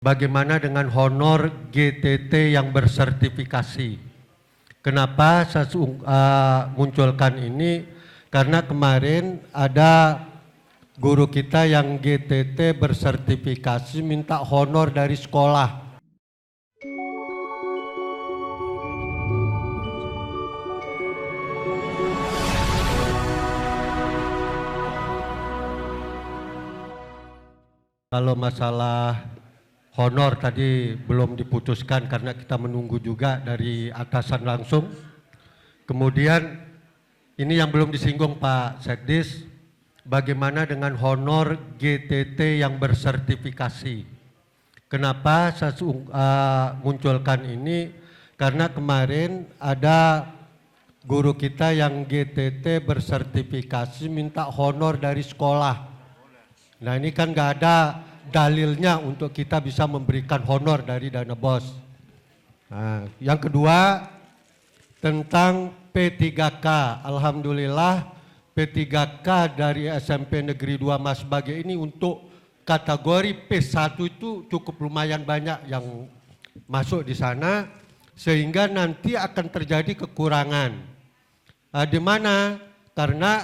Bagaimana dengan honor GTT yang bersertifikasi? Kenapa saya munculkan ini? Karena kemarin ada guru kita yang GTT bersertifikasi minta honor dari sekolah. Kalau masalah honor tadi belum diputuskan karena kita menunggu juga dari atasan langsung. Kemudian ini yang belum disinggung Pak Sekdis, bagaimana dengan honor GTT yang bersertifikasi? Kenapa saya munculkan ini? Karena kemarin ada guru kita yang GTT bersertifikasi minta honor dari sekolah. Nah ini kan nggak ada dalilnya untuk kita bisa memberikan honor dari dana BOS. Nah, yang kedua tentang P3K. Alhamdulillah P3K dari SMP Negeri 2 Mas Bage ini untuk kategori P1 itu cukup lumayan banyak yang masuk di sana, sehingga nanti akan terjadi kekurangan. Di mana? Karena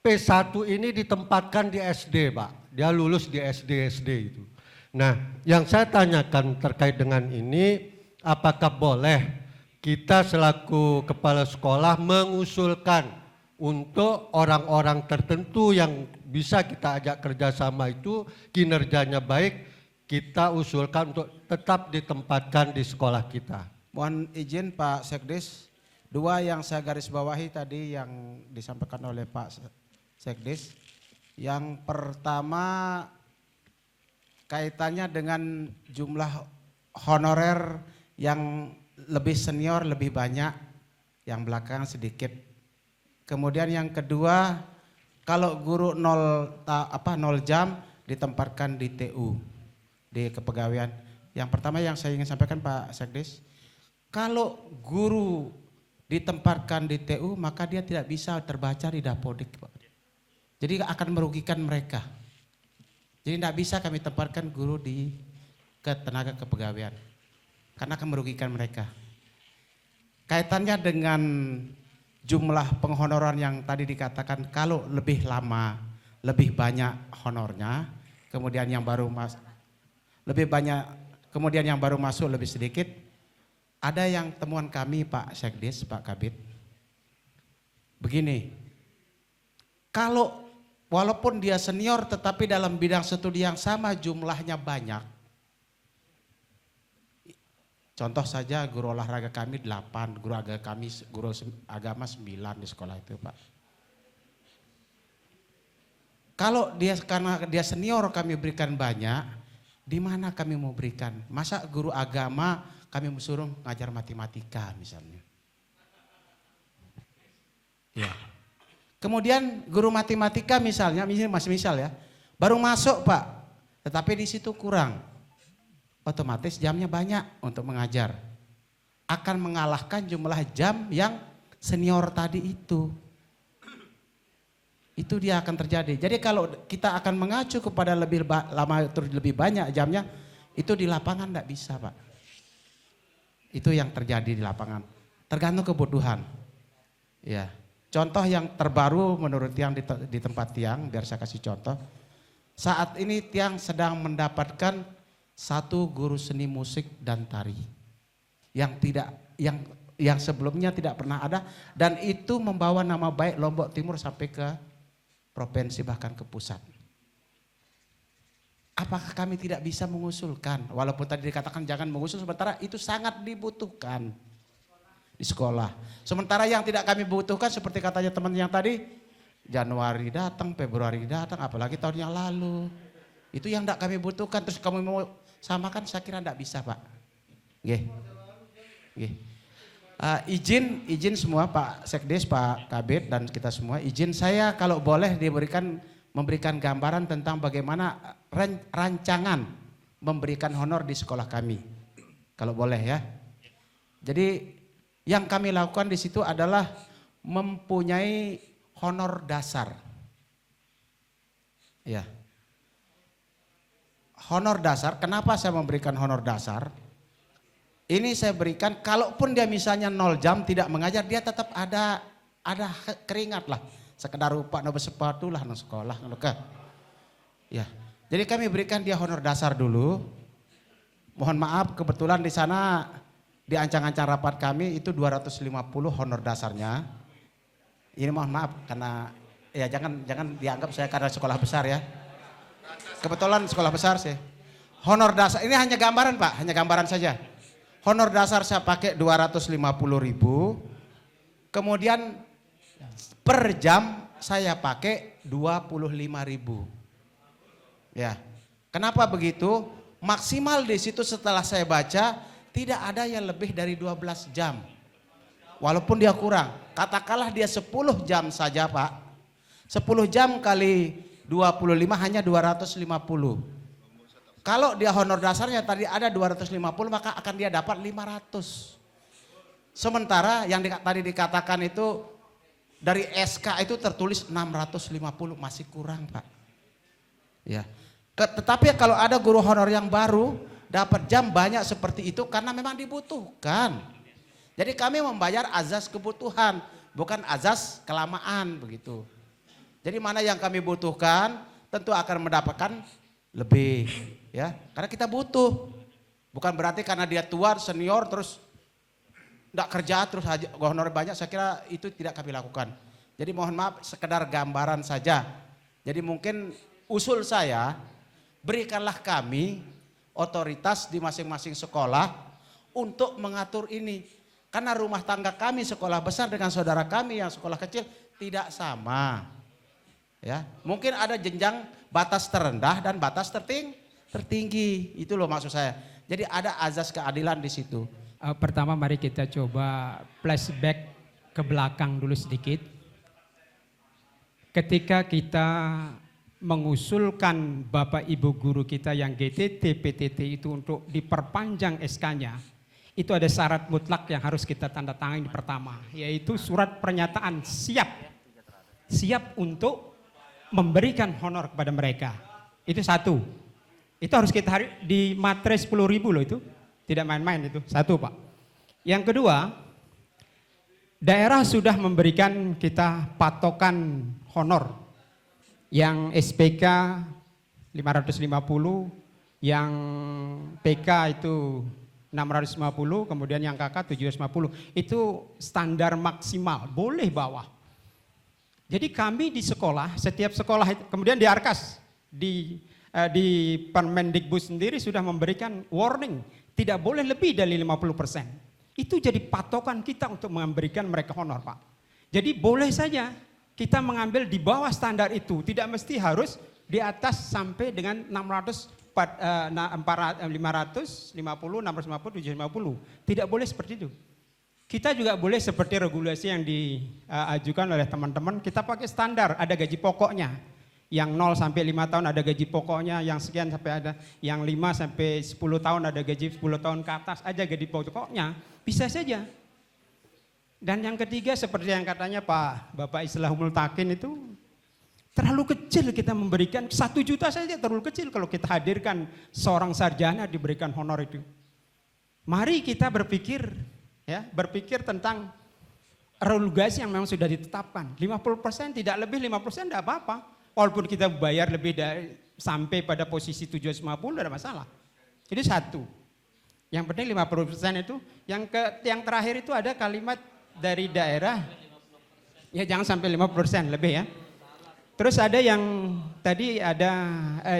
P1 ini ditempatkan di SD, Pak. Dia lulus di SD itu. Nah, yang saya tanyakan terkait dengan ini, apakah boleh kita selaku kepala sekolah mengusulkan untuk orang-orang tertentu yang bisa kita ajak kerjasama itu kinerjanya baik, kita usulkan untuk tetap ditempatkan di sekolah kita. Mohon izin Pak Sekdes, dua yang saya garis bawahi tadi yang disampaikan oleh Pak Sekdes. Yang pertama kaitannya dengan jumlah honorer yang lebih senior lebih banyak, yang belakang sedikit. Kemudian yang kedua, kalau guru 0 jam ditempatkan di TU, di kepegawaian. Yang pertama yang saya ingin sampaikan Pak Sekdes, kalau guru ditempatkan di TU maka dia tidak bisa terbaca di Dapodik, Pak. Jadi akan merugikan mereka. Jadi tidak bisa kami tempatkan guru di tenaga kepegawaian. Karena akan merugikan mereka. Kaitannya dengan jumlah penghonoran yang tadi dikatakan kalau lebih lama, lebih banyak honornya. Kemudian yang baru masuk lebih sedikit. Ada yang temuan kami Pak Sekdes, Pak Kabid. Begini, kalau walaupun dia senior tetapi dalam bidang studi yang sama jumlahnya banyak. Contoh saja guru olahraga kami 8, guru agama 9 di sekolah itu Pak. Kalau karena dia senior kami berikan banyak, di mana kami mau berikan? Masa guru agama kami suruh ngajar matematika misalnya. Ya. Kemudian guru matematika misalnya, masih misal ya, baru masuk Pak, tetapi di situ kurang. Otomatis jamnya banyak untuk mengajar. Akan mengalahkan jumlah jam yang senior tadi itu. Itu dia akan terjadi. Jadi kalau kita akan mengacu kepada lebih lama lebih banyak jamnya, itu di lapangan tidak bisa Pak. Itu yang terjadi di lapangan. Tergantung kebutuhan. Ya. Contoh yang terbaru menurut Tiang di tempat Tiang, biar saya kasih contoh. Saat ini Tiang sedang mendapatkan satu guru seni musik dan tari. Yang sebelumnya tidak pernah ada, dan itu membawa nama baik Lombok Timur sampai ke provinsi bahkan ke pusat. Apakah kami tidak bisa mengusulkan? Walaupun tadi dikatakan jangan mengusul, sementara itu sangat dibutuhkan di sekolah. Sementara yang tidak kami butuhkan seperti katanya teman yang tadi, Januari datang, Februari datang, apalagi tahun yang lalu. Itu yang tidak kami butuhkan, terus kamu mau samakan, saya kira tidak bisa Pak. Izin semua Pak Sekdes, Pak Kabid dan kita semua, izin saya kalau boleh memberikan gambaran tentang bagaimana rancangan memberikan honor di sekolah kami. Kalau boleh ya. Jadi yang kami lakukan di situ adalah mempunyai honor dasar. Ya. honor dasar, kenapa saya memberikan honor dasar? Ini saya berikan, kalaupun dia misalnya 0 jam tidak mengajar, dia tetap ada keringat lah. Sekedar upah no sepatu lah no sekolah. Ya, jadi kami berikan dia honor dasar dulu. Mohon maaf, kebetulan di sana di ancang-ancang rapat kami itu 250 honor dasarnya. Ini mohon maaf karena ya jangan dianggap saya karena sekolah besar ya. Kebetulan sekolah besar sih. Honor dasar ini hanya gambaran Pak, hanya gambaran saja. Honor dasar saya pakai 250.000. Kemudian per jam saya pakai 25.000. Ya. Kenapa begitu? Maksimal di situ setelah saya baca tidak ada yang lebih dari 12 jam. Walaupun dia kurang. Katakanlah dia 10 jam saja Pak. 10 jam kali 25 hanya 250. Kalau dia honor dasarnya tadi ada 250 maka akan dia dapat 500. Sementara yang tadi dikatakan itu dari SK itu tertulis 650 masih kurang Pak. Ya. Tetapi kalau ada guru honor yang baru dapat jam banyak seperti itu karena memang dibutuhkan. Jadi kami membayar azas kebutuhan bukan azas kelamaan begitu. Jadi mana yang kami butuhkan tentu akan mendapatkan lebih ya karena kita butuh. Bukan berarti karena dia tua senior terus enggak kerja terus honor banyak, saya kira itu tidak kami lakukan. Jadi mohon maaf sekedar gambaran saja. Jadi mungkin usul saya berikanlah kami otoritas di masing-masing sekolah untuk mengatur ini. Karena rumah tangga kami sekolah besar dengan saudara kami yang sekolah kecil tidak sama. Ya, mungkin ada jenjang batas terendah dan batas tertinggi. Itu loh maksud saya. Jadi ada azas keadilan di situ. Pertama mari kita coba flashback ke belakang dulu sedikit. Ketika kita mengusulkan Bapak Ibu guru kita yang GTT, PTT itu untuk diperpanjang SK-nya, itu ada syarat mutlak yang harus kita tanda tangani pertama, yaitu surat pernyataan siap untuk memberikan honor kepada mereka. Itu satu. Itu harus kita di materai 10.000 loh itu. Tidak main-main itu. Satu Pak. Yang kedua, daerah sudah memberikan kita patokan honor. Yang SPK 550, yang PK itu 650, kemudian yang KK 750. Itu standar maksimal, boleh bawah. Jadi kami di sekolah, setiap sekolah itu, kemudian di Arkas, di Permendikbud sendiri sudah memberikan warning, tidak boleh lebih dari 50%. Itu jadi patokan kita untuk memberikan mereka honor Pak. Jadi boleh saja kita mengambil di bawah standar itu, tidak mesti harus di atas sampai dengan 550, 650, 750. Tidak boleh seperti itu. Kita juga boleh seperti regulasi yang diajukan oleh teman-teman, kita pakai standar, ada gaji pokoknya. Yang 0 sampai 5 tahun ada gaji pokoknya, yang sekian sampai ada, yang 5 sampai 10 tahun ada gaji 10 tahun ke atas aja gaji pokoknya, bisa saja. Dan yang ketiga seperti yang katanya Bapak Islahul Takin itu, terlalu kecil kita memberikan 1 juta saja, terlalu kecil kalau kita hadirkan seorang sarjana diberikan honor itu. Mari kita berpikir tentang regulasi yang memang sudah ditetapkan. 50% tidak lebih, 50% tidak apa-apa. Walaupun kita bayar lebih dari sampai pada posisi 750 tidak ada masalah. Jadi satu. Yang penting 50% itu. Yang terakhir itu ada kalimat dari daerah. Ya jangan sampai 50% lebih ya. Terus ada yang tadi ada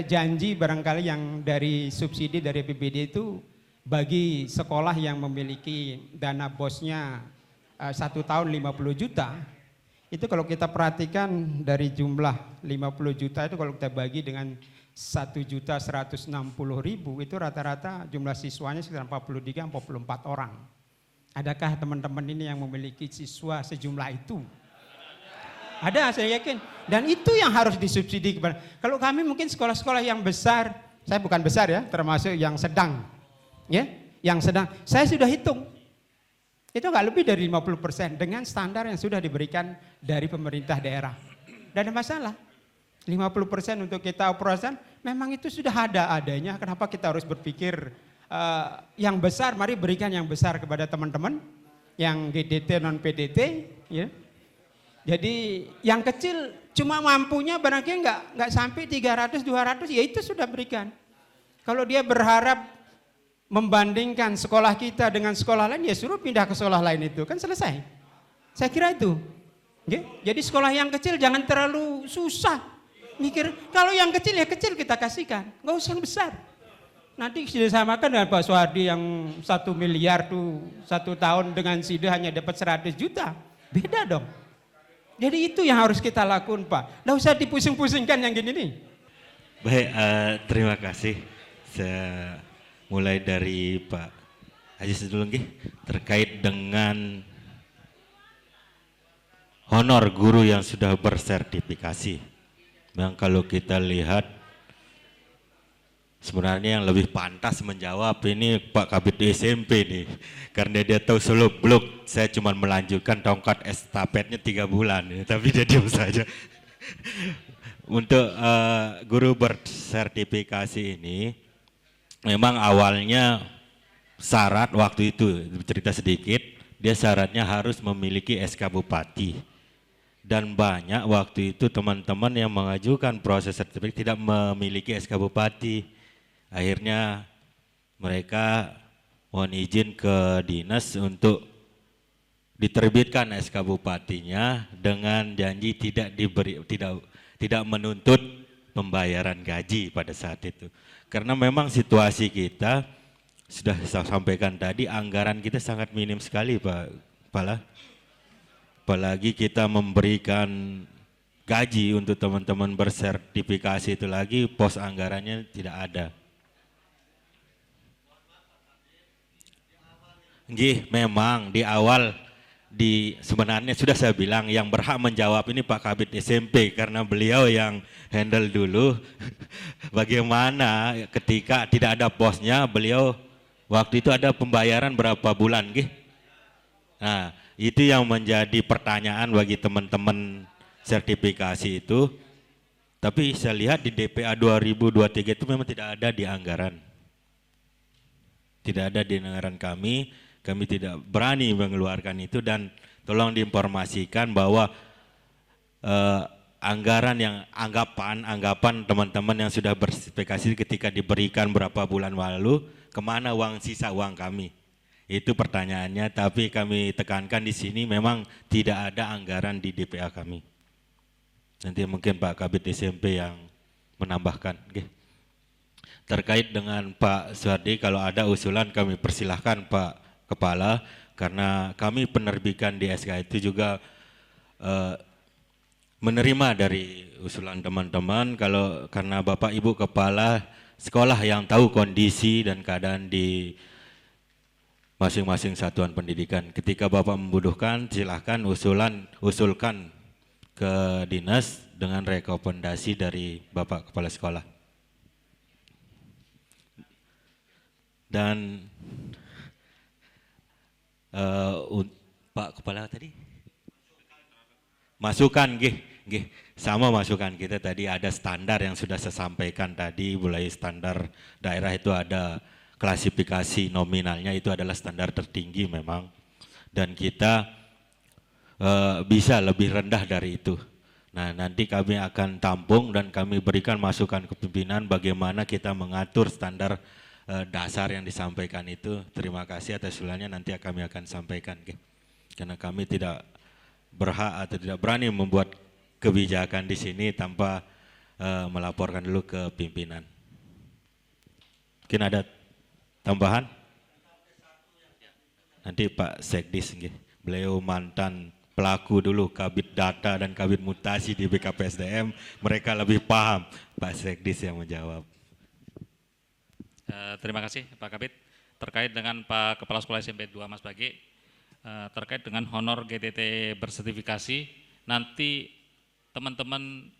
janji barangkali yang dari subsidi dari APBD itu bagi sekolah yang memiliki dana bosnya 1 tahun 50 juta, itu kalau kita perhatikan dari jumlah 50 juta itu kalau kita bagi dengan 1.160.000 itu rata-rata jumlah siswanya sekitar 43-44 orang. Adakah teman-teman ini yang memiliki siswa sejumlah itu? Ada, saya yakin. Dan itu yang harus disubsidi kepada. Kalau kami mungkin sekolah-sekolah yang besar, saya bukan besar ya, termasuk yang sedang. Ya, yang sedang, saya sudah hitung, itu nggak lebih dari 50% dengan standar yang sudah diberikan dari pemerintah daerah. Dan ada masalah, 50% untuk kita operasikan Memang itu sudah ada adanya, kenapa kita harus berpikir yang besar, mari berikan yang besar kepada teman-teman, yang GDT non PDT, ya. Jadi yang kecil cuma mampunya barangkali nggak sampai 300, 200, ya itu sudah berikan. Kalau dia berharap membandingkan sekolah kita dengan sekolah lain, ya suruh pindah ke sekolah lain itu, kan selesai. Saya kira itu. Jadi sekolah yang kecil jangan terlalu susah. Mikir, kalau yang kecil ya kecil kita kasihkan, nggak usah yang besar. Nanti disamakan dengan Pak Soehardi yang 1 miliar tuh 1 tahun dengan SIDE hanya dapat 100 juta. Beda dong. Jadi itu yang harus kita lakukan Pak. Nggak usah dipusing-pusingkan yang gini nih. Baik, terima kasih. Saya mulai dari Pak Haji dulu nggih, terkait dengan honor guru yang sudah bersertifikasi. Memang kalau kita lihat sebenarnya yang lebih pantas menjawab ini Pak Kabid SMP nih, karena dia tahu seluk beluk. Saya cuma melanjutkan tongkat estafetnya 3 bulan, tapi dia diam saja. Untuk guru bersertifikasi ini, memang awalnya syarat waktu itu, cerita sedikit, dia syaratnya harus memiliki SK Bupati. Dan banyak waktu itu teman-teman yang mengajukan proses sertifikat tidak memiliki SK Bupati. Akhirnya mereka mohon izin ke dinas untuk diterbitkan SK Bupatinya dengan janji tidak menuntut pembayaran gaji pada saat itu. Karena memang situasi kita sudah saya sampaikan tadi, anggaran kita sangat minim sekali Pak Kepala. Apalagi kita memberikan gaji untuk teman-teman bersertifikasi itu lagi, pos anggarannya tidak ada. Nggih, memang di awal sebenarnya sudah saya bilang yang berhak menjawab ini Pak Kabid SMP karena beliau yang handle dulu. Bagaimana ketika tidak ada posnya, beliau waktu itu ada pembayaran berapa bulan, nggih? Nah, itu yang menjadi pertanyaan bagi teman-teman sertifikasi itu. Tapi saya lihat di DPA 2023 itu memang tidak ada di anggaran. Tidak ada di anggaran kami tidak berani mengeluarkan itu, dan tolong diinformasikan bahwa anggaran yang anggapan teman-teman yang sudah bersertifikasi ketika diberikan berapa bulan lalu, kemana uang sisa uang kami? Itu pertanyaannya, tapi kami tekankan di sini memang tidak ada anggaran di DPA kami. Nanti mungkin Pak Kabid SMP yang menambahkan. Okay. Terkait dengan Pak Soehardi, kalau ada usulan kami persilahkan Pak Kepala, karena kami penerbitan di SK itu juga menerima dari usulan teman-teman. Karena Bapak Ibu Kepala sekolah yang tahu kondisi dan keadaan di masing-masing satuan pendidikan. Ketika Bapak membutuhkan, silahkan usulkan ke dinas dengan rekomendasi dari Bapak Kepala Sekolah. Dan Pak Kepala tadi masukan, nggih, sama masukan kita tadi ada standar yang sudah saya sampaikan tadi, mulai standar daerah itu ada klasifikasi nominalnya, itu adalah standar tertinggi memang, dan kita bisa lebih rendah dari itu. Nah, nanti kami akan tampung dan kami berikan masukan ke pimpinan bagaimana kita mengatur standar dasar yang disampaikan itu. Terima kasih atas usulannya, nanti kami akan sampaikan. Karena kami tidak berhak atau tidak berani membuat kebijakan di sini tanpa melaporkan dulu ke pimpinan. Mungkin ada tambahan? Nanti Pak Sekdis, beliau mantan pelaku dulu Kabid Data dan Kabid Mutasi di BKPSDM, mereka lebih paham. Pak Sekdis yang menjawab. Terima kasih Pak Kabid. Terkait dengan Pak Kepala Sekolah SMP 2 Mas Bagi, terkait dengan honor GTT bersertifikasi, nanti teman-teman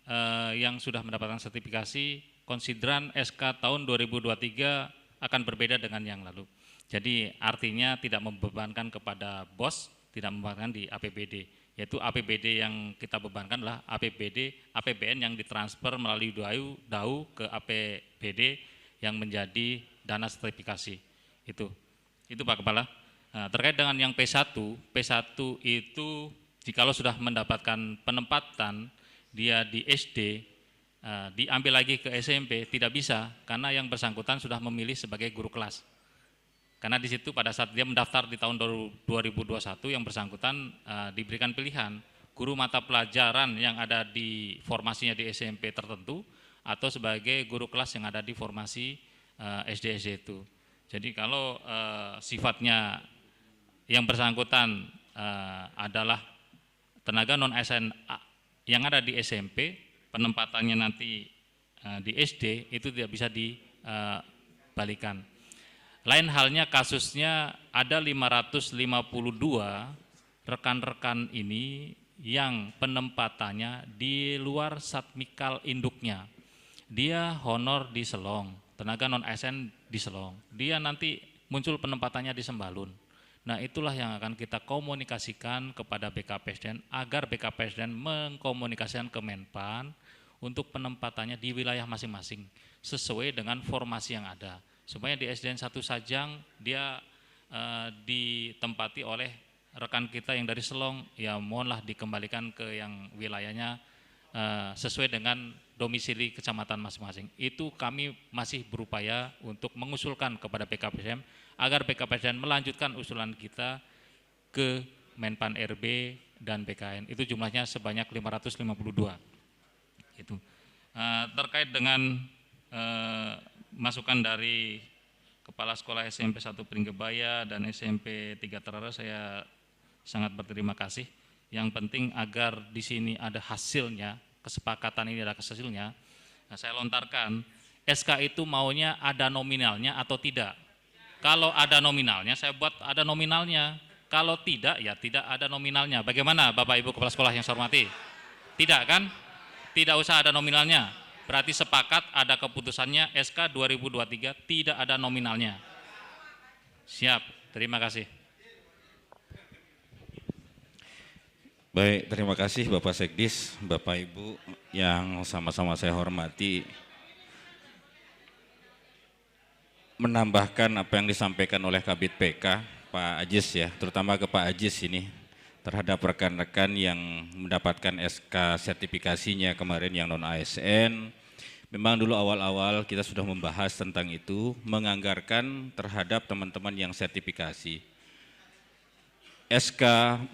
yang sudah mendapatkan sertifikasi, konsideran SK tahun 2023 akan berbeda dengan yang lalu. Jadi artinya tidak membebankan kepada BOS, tidak membebankan di APBD. yaitu APBD yang kita bebankan adalah APBN yang ditransfer melalui DAU ke APBD yang menjadi dana sertifikasi. Itu Pak Kepala. Nah, terkait dengan yang P1 itu jikalau sudah mendapatkan penempatan dia di SD, diambil lagi ke SMP tidak bisa karena yang bersangkutan sudah memilih sebagai guru kelas. Karena di situ pada saat dia mendaftar di tahun 2021 yang bersangkutan diberikan pilihan guru mata pelajaran yang ada di formasinya di SMP tertentu atau sebagai guru kelas yang ada di formasi SD-SD itu. Jadi kalau sifatnya yang bersangkutan adalah tenaga non-ASN yang ada di SMP, penempatannya nanti di SD itu tidak bisa dibalikan. Lain halnya kasusnya ada 552 rekan-rekan ini yang penempatannya di luar satmikal induknya. Dia honor di Selong, tenaga non-ASN di Selong. Dia nanti muncul penempatannya di Sembalun. Nah, itulah yang akan kita komunikasikan kepada BKPSDN agar BKPSDN mengkomunikasikan ke Menpan untuk penempatannya di wilayah masing-masing sesuai dengan formasi yang ada. Supaya di SDN 1 Sajang dia ditempati oleh rekan kita yang dari Selong, ya mohonlah dikembalikan ke yang wilayahnya sesuai dengan domisili kecamatan masing-masing. Itu kami masih berupaya untuk mengusulkan kepada BKPSDN agar BKPSDN melanjutkan usulan kita ke Menpan RB dan BKN. Itu jumlahnya sebanyak 552. Itu terkait dengan masukan dari Kepala Sekolah SMP 1 Pringgebaya dan SMP 3 Terara, saya sangat berterima kasih. Yang penting agar di sini ada hasilnya, kesepakatan ini ada hasilnya. Nah, saya lontarkan, SK itu maunya ada nominalnya atau tidak. Kalau ada nominalnya, saya buat ada nominalnya. Kalau tidak, ya tidak ada nominalnya. Bagaimana Bapak Ibu Kepala Sekolah yang saya hormati? Tidak kan? Tidak usah ada nominalnya. Berarti sepakat ada keputusannya SK 2023 tidak ada nominalnya. Siap, terima kasih. Baik, terima kasih Bapak Sekdis, Bapak Ibu yang sama-sama saya hormati. Menambahkan apa yang disampaikan oleh Kabid PK, Pak Ajis ya, terutama ke Pak Ajis ini, terhadap rekan-rekan yang mendapatkan SK sertifikasinya kemarin yang non-ASN. Memang dulu awal-awal kita sudah membahas tentang itu, menganggarkan terhadap teman-teman yang sertifikasi. SK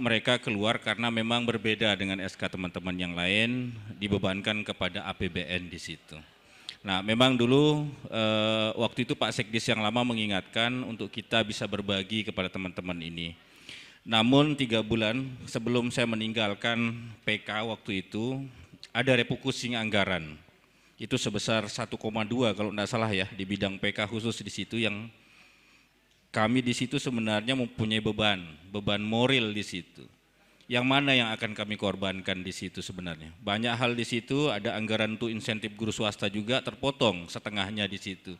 mereka keluar karena memang berbeda dengan SK teman-teman yang lain, dibebankan kepada APBN di situ. Nah, memang dulu waktu itu Pak Sekdis yang lama mengingatkan untuk kita bisa berbagi kepada teman-teman ini. Namun 3 bulan sebelum saya meninggalkan PK waktu itu, ada refocusing anggaran. Itu sebesar 1,2 kalau tidak salah ya, di bidang PK khusus di situ yang kami di situ sebenarnya mempunyai beban moral di situ. Yang mana yang akan kami korbankan di situ sebenarnya? Banyak hal di situ, ada anggaran untuk insentif guru swasta juga terpotong setengahnya di situ.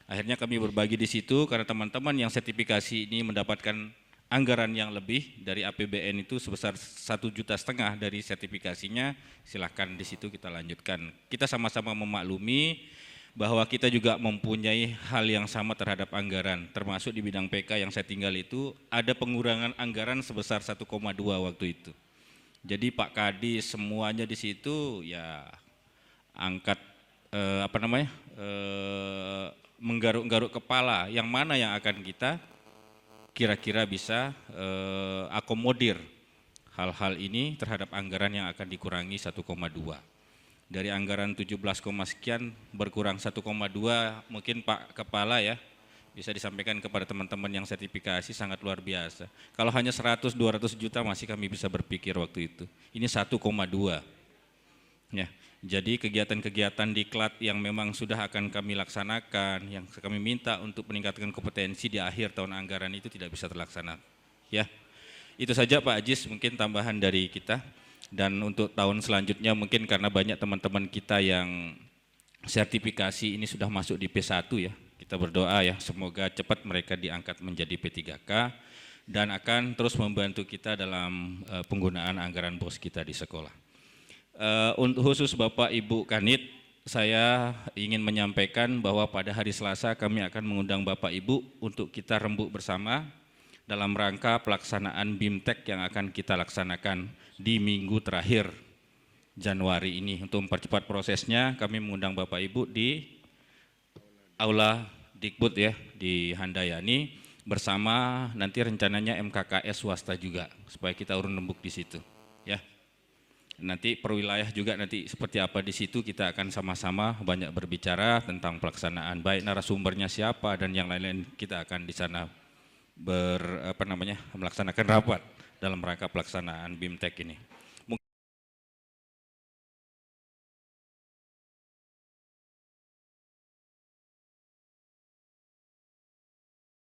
Akhirnya kami berbagi di situ karena teman-teman yang sertifikasi ini mendapatkan anggaran yang lebih dari APBN itu sebesar 1,5 juta dari sertifikasinya, silahkan di situ kita lanjutkan. Kita sama-sama memaklumi bahwa kita juga mempunyai hal yang sama terhadap anggaran, termasuk di bidang PK yang saya tinggal itu ada pengurangan anggaran sebesar 1,2 waktu itu. Jadi Pak Kadis semuanya di situ ya angkat menggaruk-garuk kepala, yang mana yang akan kita kira-kira bisa akomodir hal-hal ini terhadap anggaran yang akan dikurangi 1,2. Dari anggaran 17, sekian berkurang 1,2, mungkin Pak Kepala ya bisa disampaikan kepada teman-teman yang sertifikasi sangat luar biasa. Kalau hanya 100-200 juta masih kami bisa berpikir waktu itu. Ini 1,2. Ya. Jadi kegiatan-kegiatan diklat yang memang sudah akan kami laksanakan, yang kami minta untuk meningkatkan kompetensi di akhir tahun anggaran itu tidak bisa terlaksana. Ya, itu saja Pak Ajis mungkin tambahan dari kita. Dan untuk tahun selanjutnya mungkin karena banyak teman-teman kita yang sertifikasi ini sudah masuk di P1 ya. Kita berdoa ya semoga cepat mereka diangkat menjadi P3K. dan akan terus membantu kita dalam penggunaan anggaran BOS kita di sekolah. Untuk khusus Bapak Ibu Kanit, saya ingin menyampaikan bahwa pada hari Selasa kami akan mengundang Bapak Ibu untuk kita rembuk bersama dalam rangka pelaksanaan BIMTEK yang akan kita laksanakan di minggu terakhir Januari ini. Untuk mempercepat prosesnya, kami mengundang Bapak Ibu di Aula Dikbud ya, di Handayani, bersama nanti rencananya MKKS swasta juga, supaya kita urun rembuk di situ ya. Nanti perwilayah juga nanti seperti apa di situ, kita akan sama-sama banyak berbicara tentang pelaksanaan, baik narasumbernya siapa dan yang lain-lain, kita akan di sana melaksanakan rapat dalam rangka pelaksanaan BIMTEK ini.